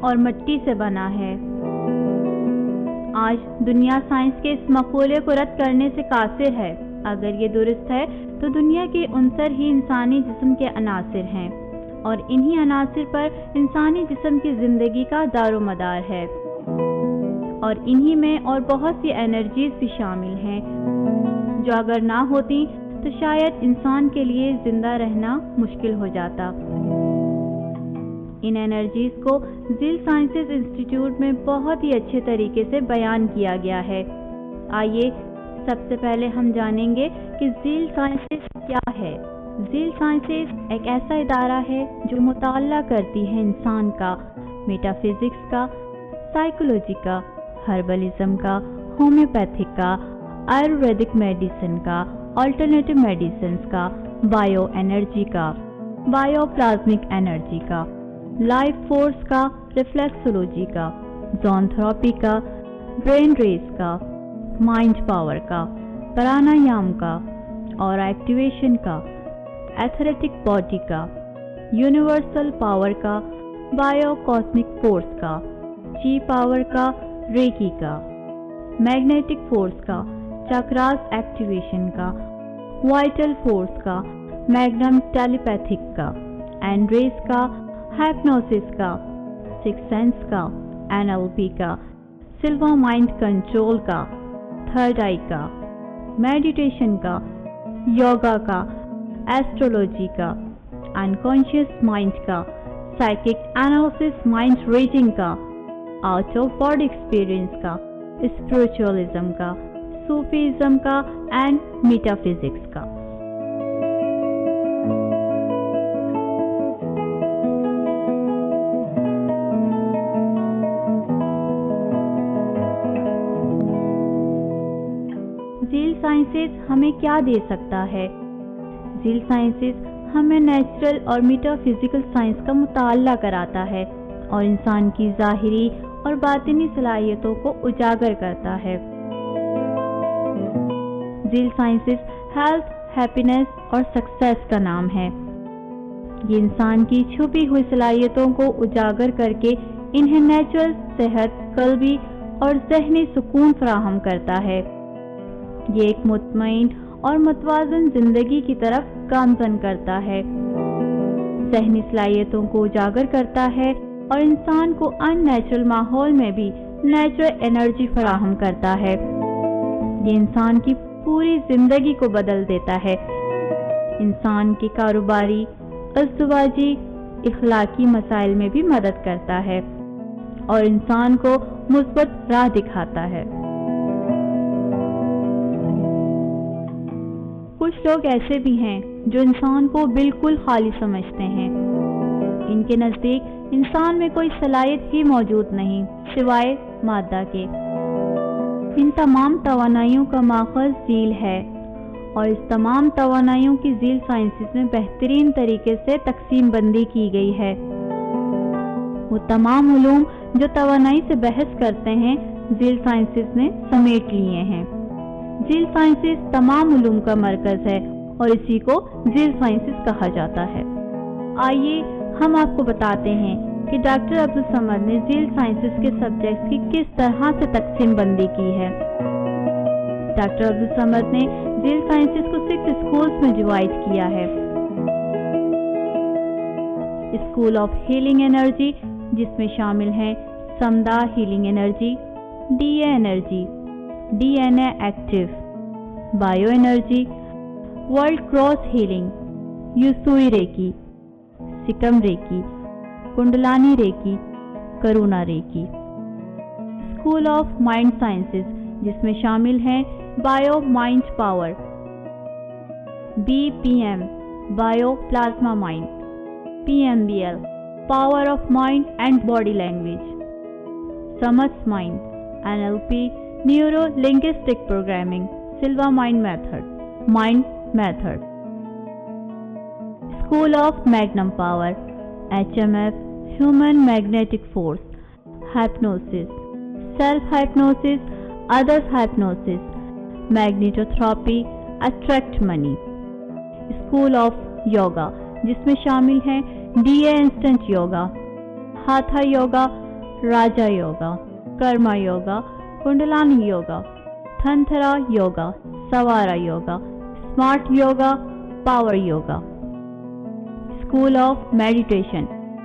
اور مٹی سے بنا ہے۔ آج دنیا سائنس کے اس مقولے کو رد کرنے سے قاصر ہے۔ اگر یہ درست ہے تو دنیا کے عنصر ہی انسانی جسم کے عناصر ہیں اور انہی عناصر پر انسانی جسم کی زندگی کا دار و مدار ہے، اور انہی میں اور بہت سی انرجیز بھی شامل ہیں جو اگر نہ ہوتی تو شاید انسان کے لیے زندہ رہنا مشکل ہو جاتا۔ ان انرجیز کو ذیل سائنسز انسٹیٹیوٹ میں بہت ہی اچھے طریقے سے بیان کیا گیا ہے۔ آئیے سب سے پہلے ہم جانیں گے کہ ذیل سائنسز کیا ہے۔ ذیل سائنسز ایک ایسا ادارہ ہے جو مطالعہ کرتی ہے انسان کا، میٹا فزکس کا، سائیکولوجی کا، ہربلزم کا، ہومیوپیتھک کا، آیورویدک میڈیسن کا، آلٹرنیٹیو میڈیسنز کا، بائیو انرجی کا، بائیو پلازمک انرجی کا، لائف فورس کا، ریفلیکسولوجی کا، زون تھراپی کا، برین ریز کا، مائنڈ پاور کا، پرانایام کا، اور ایکٹیویشن کا، ایتھریٹک باڈی کا، یونیورسل پاور کا، بائیو کاسمک فورس کا، جی پاور کا، ریکی کا، میگنیٹک فورس کا، چاکراس ایکٹیویشن کا، وائٹل فورس کا، میگنم ٹیلیپیتھک کا، اینڈریز کا، ہائپنوسس کا، سکس سینس کا، NLP کا، سلوا مائنڈ کنٹرول کا، تھرڈ آئی کا، میڈیٹیشن کا، یوگا کا، ایسٹرولوجی کا، انکانشیس مائنڈ کا، سائیکک انالیسس مائنڈ ریڈنگ کا، آؤٹ آف باڈی ایکسپیرئنس کا، اسپرچولیزم کا، صوفیزم کا اینڈ میٹا فزکس کا۔ ذیل سائنسز ہمیں کیا دے سکتا ہے؟ ذیل سائنسز ہمیں نیچرل اور میٹا فزیکل سائنس کا مطالعہ کراتا ہے اور انسان کی ظاہری اور باطنی صلاحیتوں کو اجاگر کرتا ہے۔ ذیل سائنسز ہیلتھ، ہیپینس اور سکسیس کا نام ہے۔ یہ انسان کی چھپی ہوئی صلاحیتوں کو اجاگر کر کے انہیں نیچرل صحت، قلبی اور ذہنی سکون فراہم کرتا ہے۔ یہ ایک مطمئن اور متوازن زندگی کی طرف گامزن کرتا ہے، ذہنی صلاحیتوں کو اجاگر کرتا ہے اور انسان کو ان نیچرل ماحول میں بھی نیچرل انرجی فراہم کرتا ہے۔ یہ انسان کی پوری زندگی کو بدل دیتا ہے، انسان کی کاروباری، ازدواجی، اخلاقی مسائل میں بھی مدد کرتا ہے اور انسان کو مثبت راہ دکھاتا ہے۔ کچھ لوگ ایسے بھی ہیں جو انسان کو بالکل خالی سمجھتے ہیں، ان کے نزدیک انسان میں کوئی صلاحیت ہی موجود نہیں سوائے مادہ کے۔ ان تمام توانائیوں کا ماخذ ذیل ہے اور اس تمام توانائیوں کی ذیل سائنسز میں بہترین طریقے سے تقسیم بندی کی گئی ہے۔ وہ تمام علوم جو توانائی سے بحث کرتے ہیں ذیل سائنسز نے سمیٹ لیے ہیں۔ ذیل سائنسز تمام علوم کا مرکز ہے اور اسی کو ذیل سائنسز کہا جاتا ہے۔ آئیے ہم آپ کو بتاتے ہیں کہ ڈاکٹر عبدالصمد نے ذیل سائنسز کے سبجیکٹس کی کس طرح سے تقسیم بندی کی ہے۔ ڈاکٹر عبدالصمد نے ذیل سائنسز کو 6 اسکولز میں ڈیوائڈ کیا ہے۔ اسکول آف ہیلنگ انرجی، جس میں شامل ہیں سمدا healing energy, D A energy, D N A active, bio energy, world cross healing, Usui reiki, Sikkim reiki, Kundalini reiki, Karuna reiki. School of mind sciences, جس میں شامل ہیں bio mind power, BPM، bio plasma mind, PMBL، power of mind and body language, سمس mind, NLP، neuro linguistic programming, Silva mind method. School of magnum power, HMF، human magnetic force, hypnosis, self hypnosis, others ہائپنوسس، magnetotherapy, attract money. School of yoga, جس میں شامل ہیں DA instant yoga, Hatha yoga, Raja Yoga, Karma Yoga, Kundalini Yoga, Tantra Yoga, Savara Yoga, Smart Yoga, Power Yoga. School of Meditation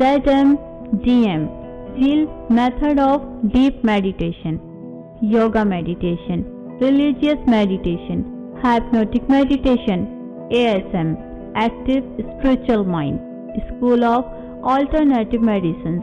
ZMDM, Zeal Method of Deep Meditation, Yoga Meditation, Religious Meditation, Hypnotic Meditation, ASM, Active Spiritual Mind. School of Alternative Medicines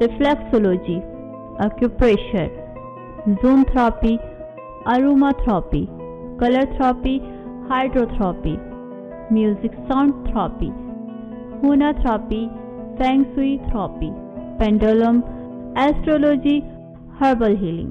Reflexology, Acupressure, Zone Therapy, Aromatherapy, Color Therapy, Hydrotherapy, Music Sound Therapy, Huna Therapy, Feng Shui Therapy, Pendulum, Astrology, Herbal Healing.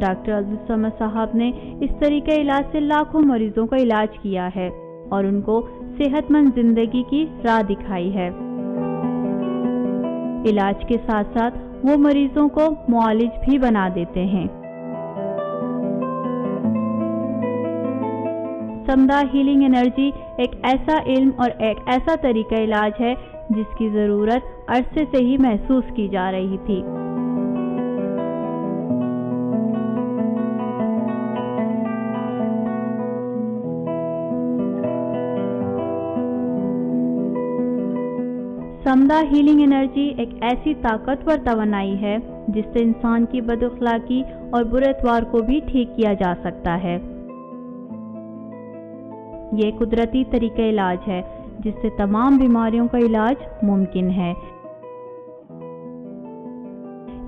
Doctor Abdul Samad صاحب نے اس طریقہ علاج سے لاکھوں مریضوں کا علاج کیا ہے اور ان کو صحت مند زندگی کی راہ دکھائی ہے۔ علاج کے ساتھ ساتھ وہ مریضوں کو معالج بھی بنا دیتے ہیں۔ سمدھا ہیلنگ انرجی ایک ایسا علم اور ایک ایسا طریقہ علاج ہے جس کی ضرورت عرصے سے ہی محسوس کی جا رہی تھی۔ سمدھا ہیلنگ انرجی ایک ایسی طاقتور توانائی ہے جس سے انسان کی بد اخلاقی اور برے اتوار کو بھی ٹھیک کیا جا سکتا ہے۔ یہ قدرتی طریقہ علاج ہے جس سے تمام بیماریوں کا علاج ممکن ہے۔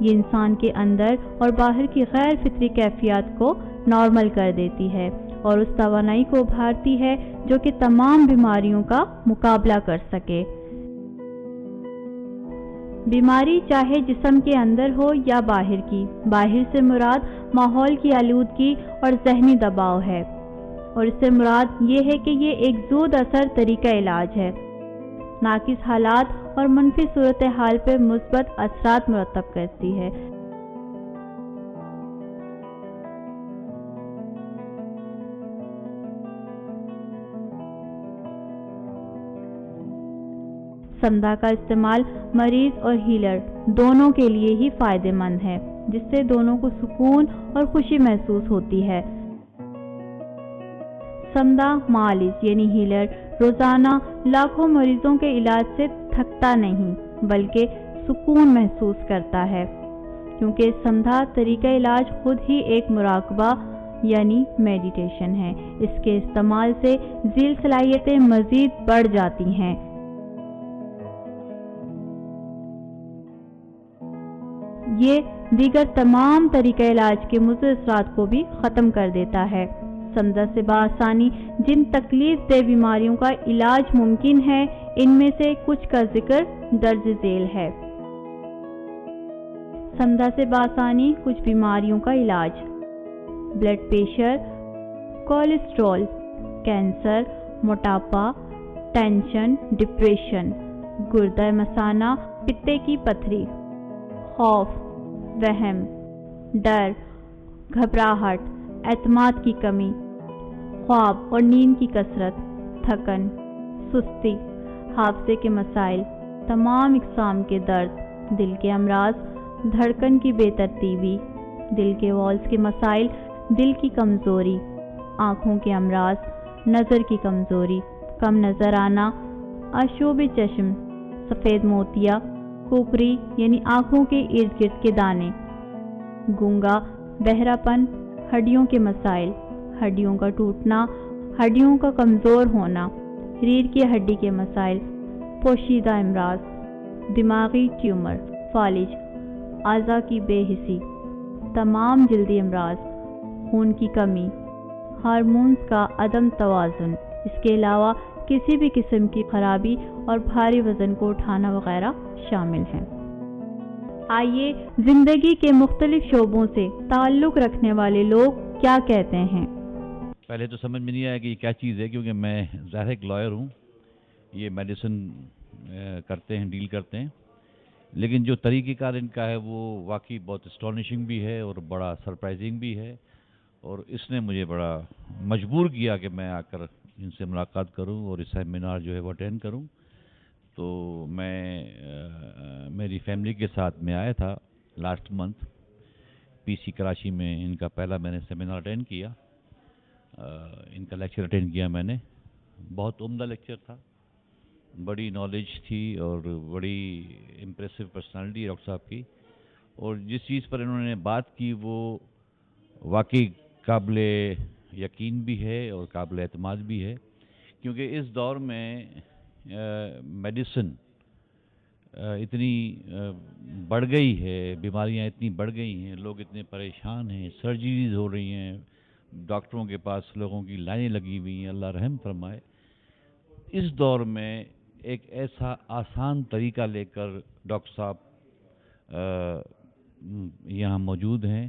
یہ انسان کے اندر اور باہر کی غیر فطری کیفیات کو نارمل کر دیتی ہے اور اس توانائی کو ابھارتی ہے جو کہ تمام بیماریوں کا مقابلہ کر سکے۔ بیماری چاہے جسم کے اندر ہو یا باہر کی، باہر سے مراد ماحول کی آلودگی اور ذہنی دباؤ ہے، اور اس سے مراد یہ ہے کہ یہ ایک زود اثر طریقہ علاج ہے، ناقص حالات اور منفی صورتحال پر مثبت اثرات مرتب کرتی ہے۔ سمدھا کا استعمال مریض اور ہیلر دونوں کے لیے ہی فائدہ مند ہے، جس سے دونوں کو سکون اور خوشی محسوس ہوتی ہے۔ سمدھا معالج یعنی ہیلر روزانہ لاکھوں مریضوں کے علاج سے تھکتا نہیں بلکہ سکون محسوس کرتا ہے، کیونکہ سمدھا طریقہ علاج خود ہی ایک مراقبہ یعنی میڈیٹیشن ہے۔ اس کے استعمال سے ذیل صلاحیتیں مزید بڑھ جاتی ہیں۔ یہ دیگر تمام طریقہ علاج کے مضر اثرات کو بھی ختم کر دیتا ہے۔ سمدھا سے بآسانی جن تکلیف دہ بیماریوں کا علاج ممکن ہے، ان میں سے کچھ کا ذکر درج ذیل ہے۔ سمدھا سے بآسانی کچھ بیماریوں کا علاج: بلڈ پریشر، کولیسٹرول، کینسر، موٹاپا، ٹینشن، ڈپریشن، گردہ مثانہ، پتے کی پتھری، خوف، وہم، ڈر، گھبراہٹ، اعتماد کی کمی، خواب اور نیند کی کثرت، تھکن، سستی، حافظے کے مسائل، تمام اقسام کے درد، دل کے امراض، دھڑکن کی بے ترتیبی، دل کے والز کے مسائل، دل کی کمزوری، آنکھوں کے امراض، نظر کی کمزوری، کم نظر آنا، آشوب چشم، سفید موتیا، کوکری یعنی آنکھوں کے ارد گرد کے دانے، گونگا، بہرا پن، ہڈیوں کے مسائل، ہڈیوں کا ٹوٹنا، ہڈیوں کا کمزور ہونا، ریڑھ کی ہڈی کے مسائل، پوشیدہ امراض، دماغی ٹیومر، فالج، اعضاء کی بے حسی، تمام جلدی امراض، خون کی کمی، ہارمونز کا عدم توازن، اس کے علاوہ کسی بھی قسم کی خرابی اور بھاری وزن کو اٹھانا وغیرہ شامل ہیں۔ آئیے زندگی کے مختلف شعبوں سے تعلق رکھنے والے لوگ کیا کہتے ہیں۔ پہلے تو سمجھ میں نہیں آیا کہ یہ کیا چیز ہے، کیونکہ میں ظاہر ایک لائر ہوں، یہ میڈیسن کرتے ہیں، ڈیل کرتے ہیں، لیکن جو طریقہ کار ان کا ہے وہ واقعی بہت اسٹانشنگ بھی ہے اور بڑا سرپرائزنگ بھی ہے، اور اس نے مجھے بڑا مجبور کیا کہ میں آ کر ان سے ملاقات کروں اور اس سیمینار جو ہے وہ اٹینڈ کروں۔ تو میں میری فیملی کے ساتھ میں آیا تھا لاسٹ منتھ پی سی کراچی میں، ان کا پہلا میں نے سیمینار اٹینڈ کیا، ان کا لیکچر اٹینڈ کیا میں نے، بہت عمدہ لیکچر تھا، بڑی نالج تھی اور بڑی امپریسو پرسنالٹی ڈاکٹر صاحب کی، اور جس چیز پر انہوں نے بات کی وہ واقعی قابل یقین بھی ہے اور قابل اعتماد بھی ہے، کیونکہ اس دور میں میڈیسن اتنی بڑھ گئی ہے، بیماریاں اتنی بڑھ گئی ہیں، لوگ اتنے پریشان ہیں، سرجریز ہو رہی ہیں، ڈاکٹروں کے پاس لوگوں کی لائنیں لگی ہوئی ہیں، اللہ رحم فرمائے۔ اس دور میں ایک ایسا آسان طریقہ لے کر ڈاکٹر صاحب یہاں موجود ہیں،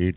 8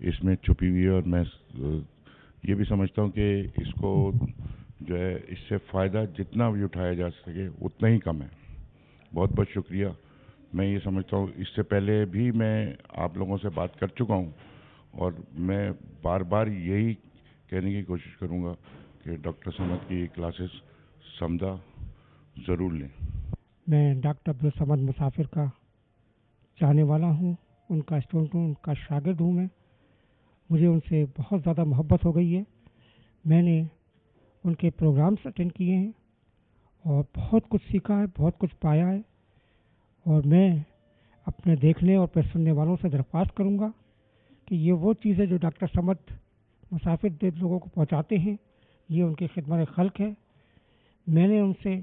اس میں چھپی ہوئی ہے، اور میں یہ بھی سمجھتا ہوں کہ اس کو جو ہے اس سے فائدہ جتنا بھی اٹھایا جا سکے اتنا ہی کم ہے. بہت بہت شکریہ. میں یہ سمجھتا ہوں اس سے پہلے بھی میں آپ لوگوں سے بات کر چکا ہوں، اور میں بار بار یہی کہنے کی کوشش کروں گا کہ ڈاکٹر صمد کی کلاسز سمجھا ضرور لیں. میں ڈاکٹر عبدالصمد مسافر کا چاہنے والا ہوں، ان کا اسٹوڈنٹ ہوں، ان کا شاگرد ہوں. مجھے ان سے بہت زیادہ محبت ہو گئی ہے. میں نے ان کے پروگرامس اٹینڈ کیے ہیں اور بہت کچھ سیکھا ہے، بہت کچھ پایا ہے. اور میں اپنے دیکھنے اور پھر سننے والوں سے درخواست کروں گا کہ یہ وہ چیزیں جو ڈاکٹر صمد مسافر لوگوں کو پہنچاتے ہیں، یہ ان کی خدمت خلق ہے. میں نے ان سے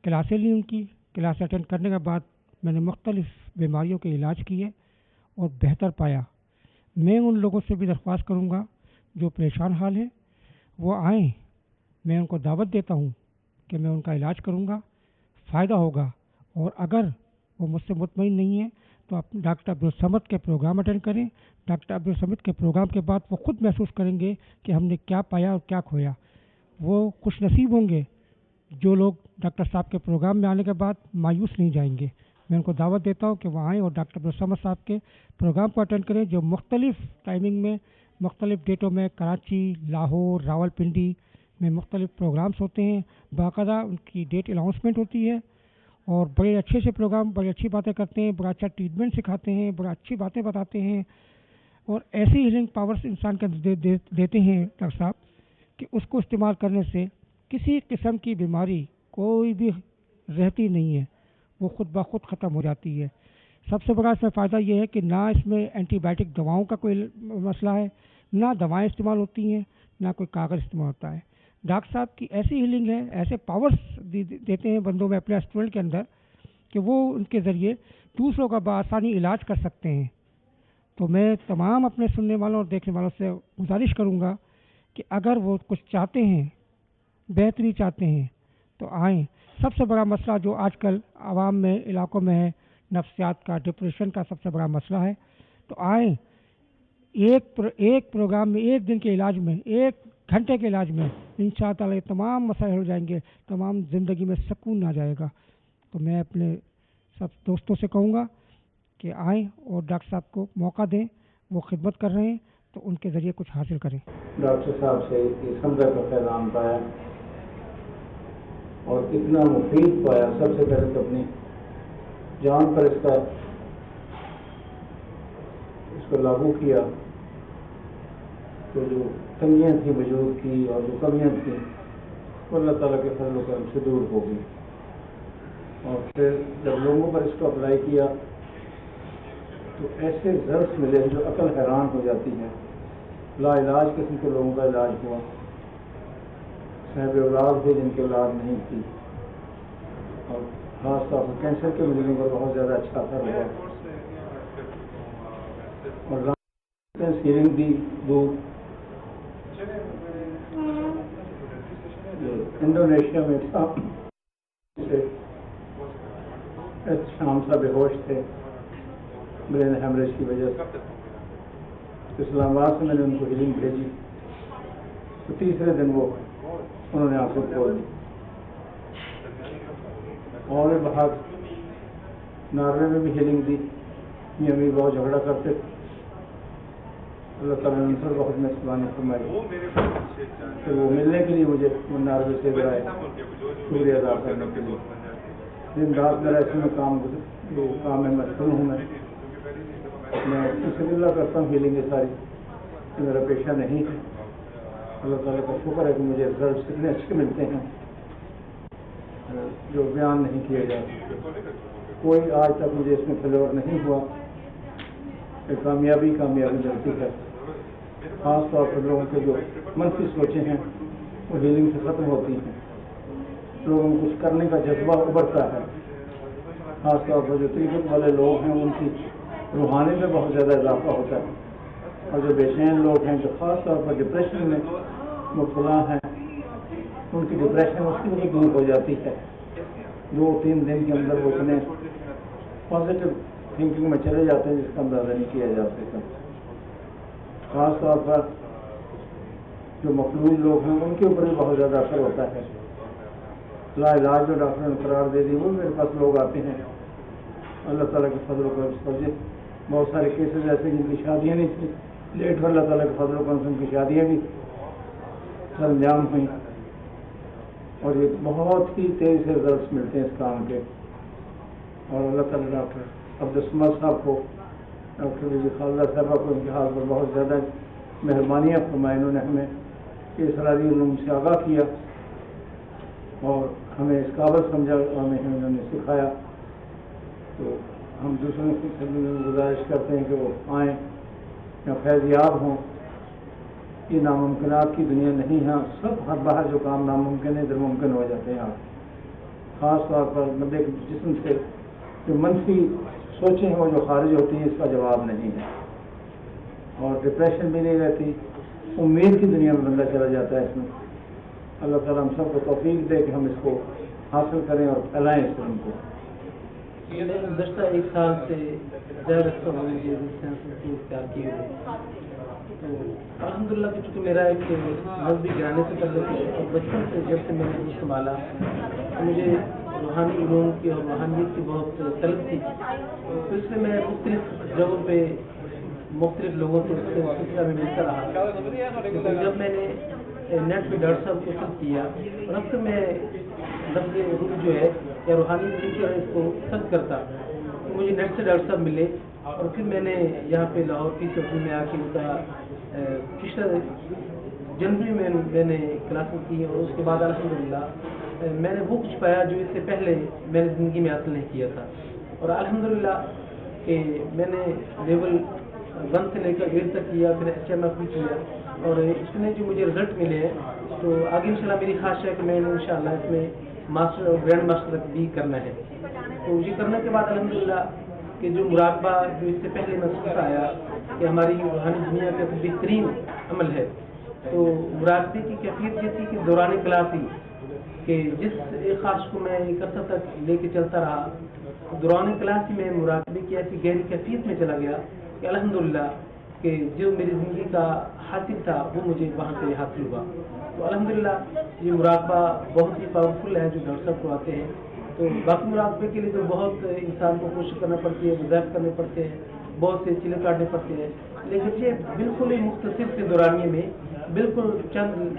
کلاسیں لی، ان کی کلاس اٹینڈ کرنے کے بعد میں نے مختلف بیماریوں کے علاج کیے اور بہتر پایا. میں ان لوگوں سے بھی درخواست کروں گا جو پریشان حال ہیں، وہ آئیں. میں ان کو دعوت دیتا ہوں کہ میں ان کا علاج کروں گا، فائدہ ہوگا. اور اگر وہ مجھ سے مطمئن نہیں ہیں تو آپ ڈاکٹر عبدالصمد کے پروگرام اٹینڈ کریں. ڈاکٹر عبدالصمد کے پروگرام کے بعد وہ خود محسوس کریں گے کہ ہم نے کیا پایا اور کیا کھویا. وہ خوش نصیب ہوں گے جو لوگ ڈاکٹر صاحب کے پروگرام میں آنے کے بعد مایوس نہیں جائیں گے. میں ان کو دعوت دیتا ہوں کہ وہ آئیں اور ڈاکٹر عبدالصمد صاحب کے پروگرام کو اٹینڈ کریں، جو مختلف ٹائمنگ میں مختلف ڈیٹوں میں کراچی، لاہور، راول پنڈی میں مختلف پروگرامس ہوتے ہیں. باقاعدہ ان کی ڈیٹ اناؤنسمنٹ ہوتی ہے اور بڑے اچھے سے پروگرام، بڑی اچھی باتیں کرتے ہیں، بڑا اچھا ٹریٹمنٹ سکھاتے ہیں، بڑا اچھی باتیں بتاتے ہیں اور ایسی ہیلنگ پاورس انسان کے دیتے ہیں ڈاکٹر صاحب کہ اس کو استعمال کرنے سے کسی قسم کی بیماری کوئی بھی رہتی نہیں ہے، وہ خود بخود ختم ہو جاتی ہے. سب سے بڑا اس میں فائدہ یہ ہے کہ نہ اس میں اینٹی بائیوٹک دواؤں کا کوئی مسئلہ ہے، نہ دوائیں استعمال ہوتی ہیں، نہ کوئی کاغذ استعمال ہوتا ہے. ڈاکٹر صاحب کی ایسی ہیلنگ ہے، ایسے پاورس دیتے ہیں بندوں میں اپنے اسٹوڈنٹ کے اندر کہ وہ ان کے ذریعے دوسروں کا بآسانی علاج کر سکتے ہیں. تو میں تمام اپنے سننے والوں اور دیکھنے والوں سے گزارش کروں گا کہ اگر وہ کچھ چاہتے ہیں، بہتری چاہتے ہیں تو آئیں. سب سے بڑا مسئلہ جو آج کل عوام میں علاقوں میں ہے، نفسیات کا، ڈپریشن کا سب سے بڑا مسئلہ ہے. تو آئیں، ایک پروگرام میں، ایک دن کے علاج میں، 1 گھنٹے کے علاج میں انشاءاللہ یہ تمام مسائل ہو جائیں گے، تمام زندگی میں سکون آ جائے گا. تو میں اپنے سب دوستوں سے کہوں گا کہ آئیں اور ڈاکٹر صاحب کو موقع دیں، وہ خدمت کر رہے ہیں تو ان کے ذریعے کچھ حاصل کریں. ڈاکٹر صاحب سے یہ سمجھا کا پیغام پایا اور اتنا مفید پایا. سب سے پہلے تو اپنی جان پر اس کو لاگو کیا تو جو تنگیاں تھیں وجود کی اور جو کمیاں تھیں وہ اللہ تعالیٰ کے فضل و کرم سے دور ہو گئی. اور پھر جب لوگوں پر اس کو اپلائی کیا تو ایسے ظرف ملے جو عقل حیران ہو جاتی ہے. لا علاج قسم کے لوگوں کا علاج ہوا، صاحب اولاد تھے جن کی اولاد نہیں تھی، اور خاص طور پر کینسر کے مریضوں پر بہت زیادہ اچھا اثر ہوا. اور ہیلنگ دی دو انڈونیشیا میں تھا، شام صاحب بے ہوش تھے برین ہیمریج کی وجہ سے. اسلام آباد سے میں نے ان کو ہیلنگ بھیجی تو تیسرے دن وہ انہوں نے آنکھیں کھول دی. اور بہت ناروے میں بھی ہیلنگ دی. یہ بھی بہت جھگڑا کرتے تھے. اللہ تعالیٰ نے سر بہت مہربانی فرمائی کہ وہ ملنے کے لیے مجھے ناروے سے برائے شکریہ ادا کرنے کے لیے. دن رات میرا اس میں کام میں مشغول ہوں. میں شکر اللہ کرتا ہوں ہیلنگ ساری کہ میرا پیشہ نہیں ہے. اللہ تعالیٰ کا شکر ہے کہ مجھے رزلٹس اتنے اچھے ملتے ہیں جو بیان نہیں کیے جا سکتے. کوئی آج تک مجھے اس میں فیلور نہیں ہوا کہ کامیابی ملتی ہے. خاص طور پر لوگوں کے جو منفی سوچیں ہیں وہ ہیلنگ سے ختم ہوتی ہیں. لوگوں کو کچھ کرنے کا جذبہ ابھرتا ہے. خاص طور پر جو طریقت والے لوگ ہیں ان کی روحانی میں بہت زیادہ اضافہ ہوتا ہے. اور جو بے چین لوگ ہیں جو خاص طور پر ڈپریشن میں مبتلا ہیں ان کی ڈپریشن اس کی بھی دور ہو جاتی ہے. 2-3 دن کے اندر وہ اتنے پازیٹیو تھنکنگ میں چلے جاتے ہیں جس کا اندازہ نہیں کیا جا سکتا. خاص طور پر جو مفلوج لوگ ہیں ان کے اوپر بھی بہت زیادہ اثر ہوتا ہے. لا علاج جو ڈاکٹر نے قرار دے دی وہ میرے پاس لوگ آتے ہیں اللہ تعالیٰ کے فضل و کرم سے. بہت سارے کیسز ایسے جن کی شادیاں نہیں تھیں, لیٹ پر اللہ تعالیٰ کے فضل و کرم سے ان کی شادیاں بھی سر انجام ہوئیں, اور یہ بہت ہی تیزی سے رزلٹس ملتے ہیں اس کام کے. اور اللہ تعالیٰ ڈاکٹر عبدالصمد صاحب کو, ڈاکٹر وجی خالدہ صاحبہ کو ان کے حال پر بہت زیادہ مہربانیاں فرمائیں. انہوں نے ہمیں اس اسراری علوم سے آگاہ کیا اور ہمیں اس قابل سمجھا, ہمیں انہوں نے سکھایا. تو ہم دوسروں سے گزارش کرتے ہیں کہ وہ آئیں یا فیض یاب ہوں. یہ ناممکنات کی دنیا نہیں ہے, سب ہر باہر جو کام ناممکن ہے ادھر ممکن ہو جاتے ہیں. آپ خاص طور پر بندے کے جسم سے جو منفی سوچیں ہیں وہ جو خارج ہوتی ہیں اس کا جواب نہیں ہے, اور ڈپریشن بھی نہیں رہتی. امید کی دنیا میں بندہ چلا جاتا ہے اس میں. اللہ تعالیٰ ہم سب کو توفیق دے کہ ہم اس کو حاصل کریں اور پھیلائیں اس علم کو. گزشتہ 1 سال سے زیادہ رقصہ ہو گئی اختیار کیے ہوئے, تو الحمد للہ کہ چونکہ میرا ایک مذہبی گرانے سے پہلے اور بچپن سے جب سے میں نے سنبھالا تو مجھے روحانی علوم کی اور روحانیت کی بہت طلب تھی. تو اس میں مختلف جگہوں پہ مختلف لوگوں سے سلسلہ میں ملتا رہا. لیکن جب میں نے نیٹ پہ ڈاکٹر صاحب کو سب کیا اور اب تو میں لفظ روح جو ہے یا روحانی طریقے اس کو سب کرتا, تو مجھے نیٹ سے ڈاکٹر صاحب ملے اور پھر میں نے یہاں پہ لاہور کی سفر میں آ کے ان کا پچھلے جنوری میں میں نے کلاسز کی, اور اس کے بعد الحمدللہ میں نے وہ کچھ پایا جو اس سے پہلے میں نے زندگی میں حاصل نہیں کیا تھا. اور الحمدللہ کہ میں نے لیول 1 سے لے کر 8 تک کیا, پھر HMF بھی کیا, اور اس میں جو مجھے رزلٹ ملے ہیں تو آگے انشاءاللہ میری خواہش ہے کہ میں نے انشاءاللہ اس میں ماسٹر اور گرینڈ ماسٹر تک بھی کرنا ہے. تو یہ کرنے کے بعد الحمدللہ کہ جو مراقبہ جو اس سے پہلے محسوس آیا کہ ہماری روحانی دنیا کا بہترین عمل ہے, تو مراقبے کی کیفیت یہ تھی کہ دوران کلاس ہی کہ جس ایک خواہش کو میں ایک عرصہ تک لے کے چلتا رہا, دوران کلاس ہی میں مراقبے کی ایسی گہری کیفیت میں چلا گیا کہ الحمدللہ کہ جو میری زندگی کا حاصل تھا وہ مجھے وہاں سے حاصل ہوا. تو الحمدللہ یہ مراقبہ بہت ہی پاورفل ہے جو ڈاکٹر صاحب کو آتے ہیں. تو باقی مراقبے کے لیے تو بہت انسان کو کوشش کرنا پڑتی ہے, وظائف کرنے پڑتے ہیں, بہت سے چیلے کاٹنے پڑتے ہیں, لیکن یہ بالکل ہی مختصر سے دورانیے میں بالکل چند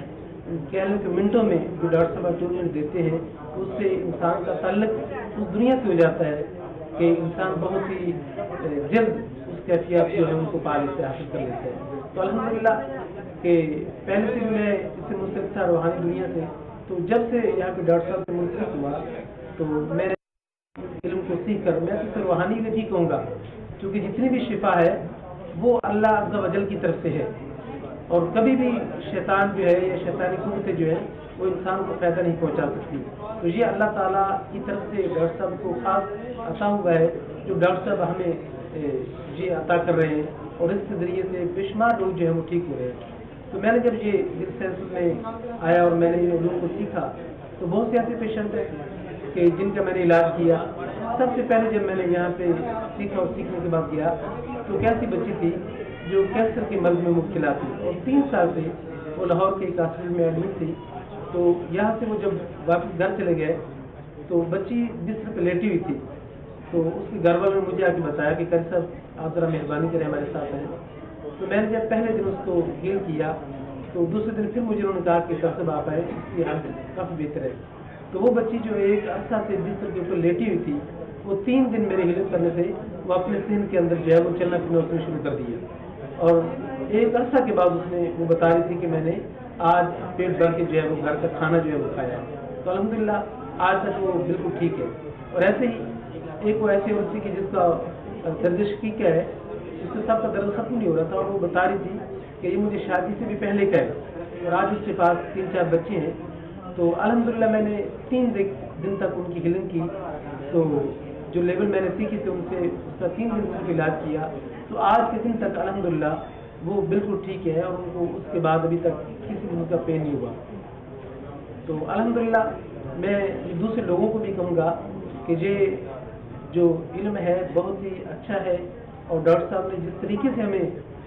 کہہ لیں کہ منٹوں میں جو ڈاکٹر صاحب ٹریٹمنٹ دیتے ہیں اس سے انسان کا تعلق اس دنیا سے ہو جاتا ہے کہ انسان بہت ہی جلد اس کیفیات جو ہے ان کو پا لیتے حاصل کر لیتے ہیں. تو الحمدللہ کہ پہلے سے میں اس سے منسلک تھا روحانی دنیا سے, تو جب سے یہاں پہ ڈاکٹر صاحب سے منسلک ہوا تو میں علم کو سیکھ کر میں تو روحانی میں بھی کہوں گا, کیونکہ جتنی بھی شفا ہے وہ اللہ عز و جل کی طرف سے ہے, اور کبھی بھی شیطان جو ہے یا شیطانی قوتیں جو ہے وہ انسان کو فائدہ نہیں پہنچا سکتی. تو یہ اللہ تعالیٰ کی طرف سے ڈاکٹر صاحب کو خاص عطا ہوا ہے جو ڈاکٹر صاحب ہمیں یہ عطا کر رہے ہیں, اور اس کے ذریعے سے بے شمار لوگ جو ہے وہ ٹھیک ہو رہے ہیں. تو میں نے جب یہ اس سلسلے میں آیا اور میں نے یہ علوم کو سیکھا تو بہت سے ایسے پیشنٹ ہیں کہ جن کا میں نے علاج کیا. سب سے پہلے جب میں نے یہاں پہ سیکھا اور سیکھنے کے بعد گیا تو ایک ایسی بچی تھی جو کینسر کے مرض میں مبتلا تھی, اور 3 سال سے وہ لاہور کے ایک ہاسپٹل میں ایڈمٹ تھی. تو یہاں سے وہ جب واپس گھر چلے گئے تو بچی بستر پہ لیٹی ہوئی تھی. تو اس کے گھر والوں نے مجھے آ کے بتایا کہ قاری صاحب آپ ذرا مہربانی کریں ہمارے ساتھ ہیں. تو میں نے جب پہلے دن اس کو ہیل کیا تو دوسرے دن پھر مجھے انہوں نے کہا کہ قاری صاحب آپ آئے, اس کی حالت کافی بہتر ہے. تو وہ بچی جو ایک عرصہ سے بستر کے اوپر لیٹی ہوئی تھی وہ 3 دن میرے ہیلپ کرنے سے وہ اپنے ذہن کے اندر جو ہے وہ چلنا پھرنا اس نے شروع کر دیا. اور ایک عرصہ کے بعد اس نے وہ بتا رہی تھی کہ میں نے آج پیٹ بھر کے جو ہے وہ گھر کا کھانا جو ہے وہ کھایا. تو الحمدللہ آج تک وہ بالکل ٹھیک ہے. اور ایسے ہی ایک وہ ایسی عورت تھی کہ جس کا درد شقیقہ ہے, اس سے سب کا درد ختم نہیں ہو رہا تھا, اور وہ بتا رہی تھی کہ یہ مجھے شادی سے بھی پہلے کا ہے, اور آج اس کے پاس 3-4 بچے ہیں. تو الحمدللہ میں نے 3 دن تک ان کی ہیلنگ کی. تو جو لیول میں نے سیکھی تھی ان سے اس کا 3 دن ان کا علاج کیا. تو آج کے دن تک الحمدللہ وہ بالکل ٹھیک ہے, اور ان کو اس کے بعد ابھی تک کسی دن کا پین نہیں ہوا. تو الحمدللہ میں دوسرے لوگوں کو بھی کہوں گا کہ یہ جو علم ہے بہت ہی اچھا ہے, اور ڈاکٹر صاحب نے جس طریقے سے ہمیں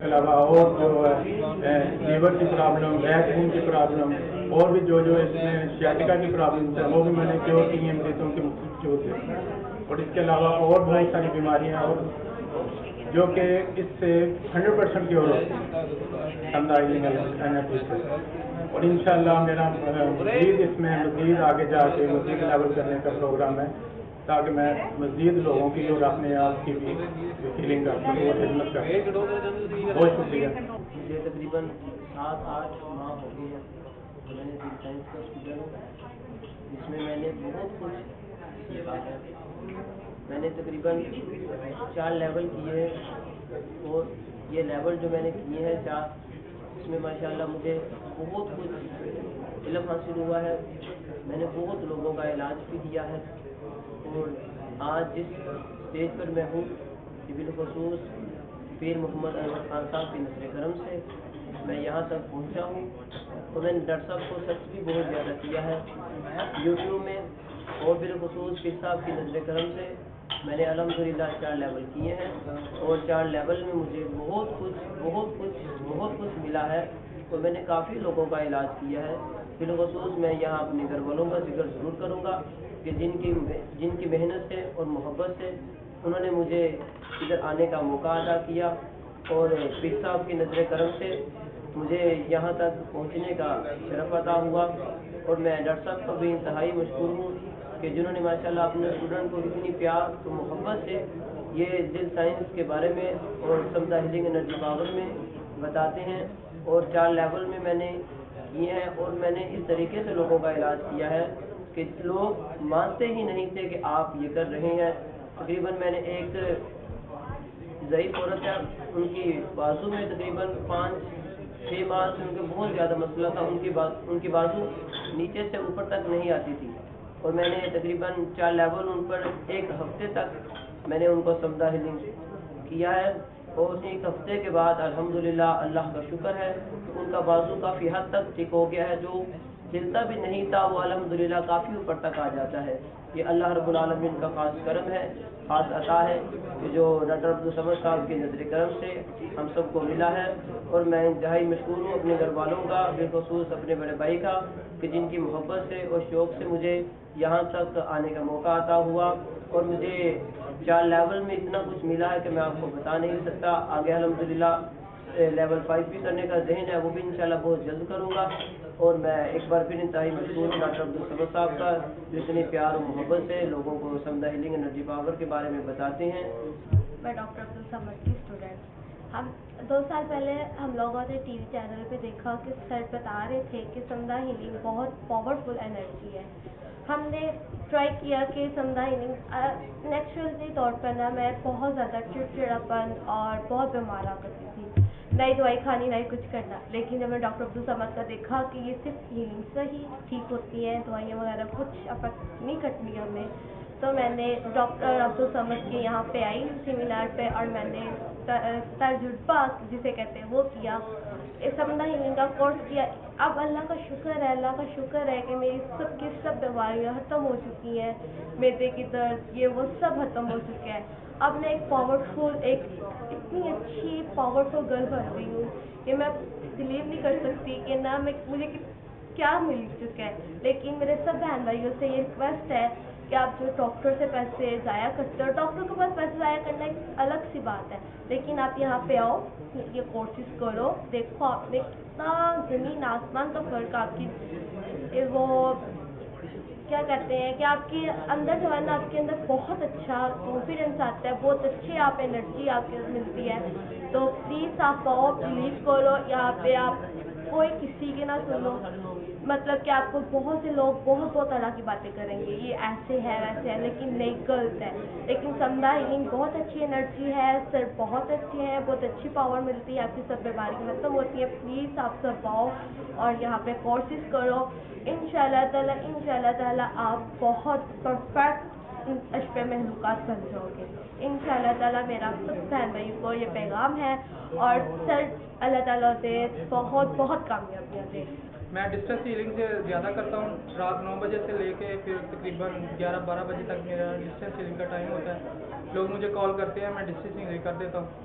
کے علاوہ اور جو ہے لیور کی پرابلم، بیک بون کی پرابلم اور بھی جو اس میں سیاٹیکا کی پرابلم ہے وہ بھی میں نے کیور کی ہیں مریضوں کے مختلف جو سے، اور اس کے علاوہ اور بہت ساری بیماریاں اور جو کہ اس سے 100% کیور ہوتی ہیں اور انشاءاللہ میرا مزید اس میں مزید آگے جا کے مزید لیول کرنے کا پروگرام ہے تاکہ میں مزید لوگوں کی اور اپنے آپ کی بھی ہیلنگ کر سکوں اور خدمت کر سکوں. بہت شکریہ. مجھے تقریباً 7-8 ماہ ہو گئے ہیں میں نے دل سائنس کا اسٹوڈنٹ ہوں جس میں میں نے بہت کچھ سیکھا ہے. میں نے تقریباً 4 لیول کیے ہیں اور یہ لیول جو میں نے کیے ہیں 4 اس میں ماشاءاللہ مجھے بہت کچھ علم حاصل ہوا ہے. میں نے بہت لوگوں کا علاج بھی کیا ہے اور آج جس اسٹیج پر میں ہوں کہ بالخصوص پیر محمد انور خان صاحب کی نظر کرم سے میں یہاں تک پہنچا ہوں. اور میں نے ڈاکٹر صاحب کو سرچ بھی بہت زیادہ کیا ہے یوٹیوب میں اور بالخصوص پیر صاحب کی نظر کرم سے میں نے الحمدللہ 4 لیول کیے ہیں اور 4 لیول میں مجھے بہت کچھ ملا ہے اور میں نے کافی لوگوں کا علاج کیا ہے. بالخصوص میں یہاں اپنے گھر والوں کا ذکر ضرور کروں گا کہ جن کی محنت سے اور محبت سے انہوں نے مجھے ادھر آنے کا موقع ادا کیا اور پیر صاحب کی نظر کرم سے مجھے یہاں تک پہنچنے کا شرف عطا ہوا. اور میں ڈاکٹر صاحب کا بھی انتہائی مشکور ہوں کہ جنہوں نے ماشاءاللہ اپنے اسٹوڈنٹ کو اتنی پیار و محبت سے یہ دل سائنس کے بارے میں اور سمدہ ہیلنگ انرجی پاور میں بتاتے ہیں. اور 4 لیول میں نے کیے ہیں اور میں نے اس طریقے سے لوگوں کا علاج کیا ہے کہ لوگ مانتے ہی نہیں تھے کہ آپ یہ کر رہے ہیں. تقریباً میں نے ایک ضعیف عورت ہے ان کی بازو میں تقریباً 5-6 ماہ سے ان کا بہت زیادہ مسئلہ تھا. ان کی بازو نیچے سے اوپر تک نہیں آتی تھی اور میں نے تقریباً 4 لیول ان پر 1 ہفتے تک میں نے ان کو سمدہ ہیلنگ کیا ہے. اور 1 ہفتے کے بعد الحمدللہ اللہ کا شکر ہے ان کا بازو کافی حد تک ٹھیک ہو گیا ہے. جو ہلتا بھی نہیں تھا وہ الحمدللہ کافی اوپر تک آ جاتا ہے. یہ اللہ رب العالمین کا خاص کرم ہے، خاص عطا ہے کہ جو ڈاکٹر عبدالصمد صاحب کی نظر کرم سے ہم سب کو ملا ہے. اور میں انتہائی مشکور ہوں اپنے گھر والوں کا بالخصوص اپنے بڑے بھائی کا کہ جن کی محبت سے اور شوق سے مجھے یہاں تک آنے کا موقع عطا ہوا. اور مجھے 4 لیول میں اتنا کچھ ملا ہے کہ میں آپ کو بتا نہیں سکتا. آگے الحمدللہ لیول 5 بھی کرنے کا ذہن ہے وہ بھی انشاءاللہ بہت جلد کروں گا. اور میں ایک بار پھر انتہائی مشکور ہوں ڈاکٹر عبدالصمد صاحب کا جو اتنی پیار و محبت سے لوگوں کو سمدہ ہیلنگ انرجی پاور کے بارے میں بتاتے ہیں. میں ڈاکٹر عبدالصمد کی اسٹوڈنٹ. ہم 2 سال پہلے ہم لوگوں نے ٹی وی چینل پہ دیکھا کہ سر بتا رہے تھے کہ سمدہ ہیلنگ بہت پاورفل انرجی ہے. ہم نے ٹرائی کیا کہ سمدہ ہیلنگ نیچرلی طور پر نا میں بہت زیادہ چڑچڑاپن اور بہت بیمار آ کرتی تھی، نئی دوائی کھانی نئی کچھ کرنا. لیکن جب میں ڈاکٹر عبدالصمد کا دیکھا کہ یہ صرف ہیلنگ سے ہی ٹھیک ہوتی ہیں، دوائیاں وغیرہ کچھ افیکٹ نہیں کرتی ہمیں، تو میں نے ڈاکٹر عبدالصمد کے یہاں پہ آئی سیمینار پہ اور میں نے تجربہ جسے کہتے ہیں وہ کیا، سمدہ ہیلنگ کا کورس کیا. اب اللہ کا شکر ہے کہ میری سب کی سب بیماریاں ختم ہو چکی ہیں. میدے کی درد یہ وہ سب ختم ہو چکے ہیں. اب میں ایک پاورفل اتنی اچھی پاورفل گرل بن گئی ہوں کہ میں بلیو نہیں کر سکتی کہ نہ مجھے کیا مل چکا ہے. لیکن میرے سب بہن بھائیوں سے یہ ریکویسٹ ہے کہ آپ جو ڈاکٹر سے پیسے ضائع کرتے ہو، ڈاکٹر کے پاس پیسے ضائع کرنا ایک الگ سی بات ہے، لیکن آپ یہاں پہ آؤ، یہ کورسز کرو، دیکھو آپ نے کتنا زمین آسمان کا فرق آپ کی وہ کیا کہتے ہیں کہ آپ کے اندر جو ہے نا آپ کے اندر بہت اچھا کانفیڈنس آتا ہے، بہت اچھی آپ انرجی آپ کے ملتی ہے. تو پلیز آپ آؤ، بلیو کرو. یہاں پہ آپ کوئی کسی کی نہ سنو، مطلب کہ آپ کو بہت سے لوگ بہت طرح کی باتیں کریں گے، یہ ایسے ہے ویسے ہے، لیکن نہیں، غلط ہے. لیکن سمدہ ہیلنگ بہت اچھی انرجی ہے، سر بہت اچھے ہیں، بہت اچھی پاور ملتی ہے، آپ کی سب بیماری ختم ہوتی ہے. پلیز آپ سب آؤ اور یہاں پہ کورسز کرو. انشاءاللہ تعالی آپ بہت پرفیکٹ اشبہ محلوقات بن جاؤ گے انشاءاللہ تعالی. میرا سب بہن بھائیوں کو یہ پیغام ہے اور سر اللہ تعالیٰ سے بہت کامیابیاں دے. میں ڈسٹینس ہیلنگ سے زیادہ کرتا ہوں، رات 9 بجے سے لے کے پھر تقریباً 11-12 بجے تک میرا ڈسٹینس ہیلنگ کا ٹائم ہوتا ہے. لوگ مجھے کال کرتے ہیں، میں ڈسٹینس ہیلنگ کر دیتا ہوں.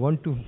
1 to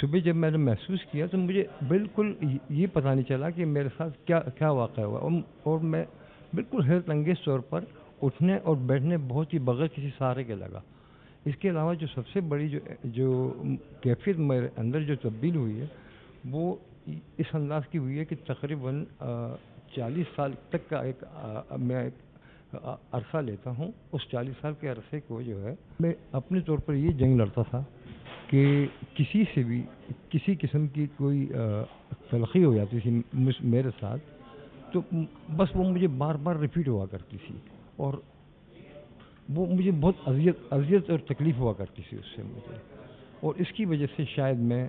صبح جب میں نے محسوس کیا تو مجھے بالکل یہ پتہ نہیں چلا کہ میرے ساتھ کیا واقع ہوا، اور میں بالکل حیرت انگیز طور پر اٹھنے اور بیٹھنے بہت ہی بغیر کسی سہارے کے لگا۔ اس کے علاوہ جو سب سے بڑی جو کیفیت میرے اندر جو تبدیل ہوئی ہے وہ اس انداز کی ہوئی ہے کہ تقریباً 40 سال تک کا ایک میں عرصہ لیتا ہوں۔ اس 40 سال کے عرصے کو جو ہے میں اپنے طور پر یہ جنگ لڑتا تھا کہ کسی سے بھی کسی قسم کی کوئی تلخی ہو جاتی تھی میرے ساتھ تو بس وہ مجھے بار بار ریپیٹ ہوا کرتی تھی، اور وہ مجھے بہت اذیت اور تکلیف ہوا کرتی تھی اس سے مجھے، اور اس کی وجہ سے شاید میں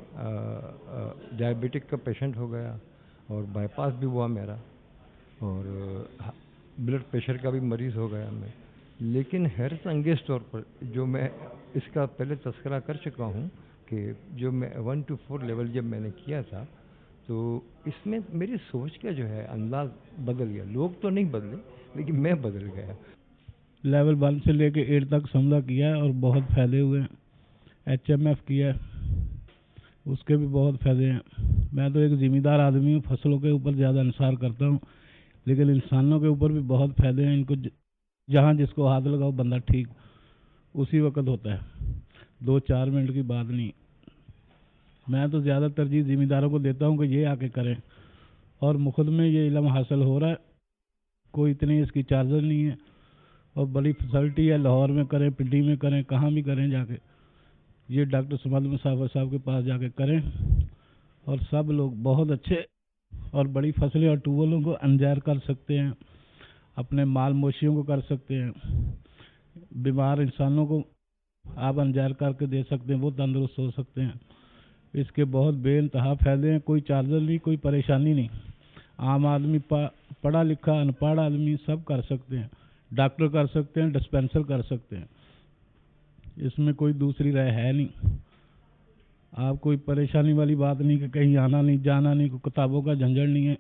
ڈائبٹک کا پیشنٹ ہو گیا، اور بائی پاس بھی ہوا میرا، اور بلڈ پریشر کا بھی مریض ہو گیا میں۔ لیکن حیرت انگیز طور پر جو میں اس کا پہلے تذکرہ کر چکا ہوں کہ جو میں 1 to 4 لیول جب میں نے کیا تھا تو اس میں میری سوچ کا جو ہے انداز بدل گیا۔ لوگ تو نہیں بدلے لیکن میں بدل گیا۔ لیول 1 سے لے کے 8 تک سمدہ کیا ہے اور بہت فائدے ہوئے ہیں۔ HMF کیا ہے، اس کے بھی بہت فائدے ہیں۔ میں تو ایک ذمہ دار آدمی ہوں، فصلوں کے اوپر زیادہ انحصار کرتا ہوں، لیکن انسانوں کے اوپر بھی بہت فائدے ہیں۔ ان کو جہاں جس کو ہاتھ لگاؤ بندہ ٹھیک اسی وقت ہوتا ہے، 2-4 منٹ کی بات نہیں۔ میں تو زیادہ ترجیح ذمہ داروں کو دیتا ہوں کہ یہ آ کے کریں، اور مفت میں یہ علم حاصل ہو رہا ہے، کوئی اتنی اس کی چارجر نہیں ہے، اور بڑی فیسلٹی ہے۔ لاہور میں کریں، پنڈی میں کریں، کہاں بھی کریں جا کے، یہ ڈاکٹر سمد مسافر صاحب کے پاس جا کے کریں، اور سب لوگ بہت اچھے اور بڑی فصلیں اور ٹیوبویلوں کو انجیر کر سکتے ہیں، اپنے مال مویشیوں کو کر سکتے ہیں، بیمار انسانوں کو آپ انجیر کر کے دے سکتے ہیں، وہ تندرست ہو سکتے ہیں۔ اس کے بہت بے انتہا فائدے ہیں، کوئی چارجر نہیں، کوئی پریشانی نہیں۔ عام آدمی، پڑھا لکھا، ان پڑھ آدمی سب کر سکتے ہیں، ڈاکٹر کر سکتے ہیں، ڈسپینسر کر سکتے ہیں، اس میں کوئی دوسری رائے ہے نہیں۔ آپ کوئی پریشانی والی بات نہیں کہ کہیں آنا نہیں جانا نہیں، کوئی کتابوں کا جھنجھٹ نہیں ہے،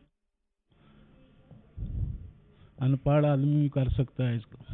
ان پڑھ آدمی بھی کر سکتا ہے اس کو۔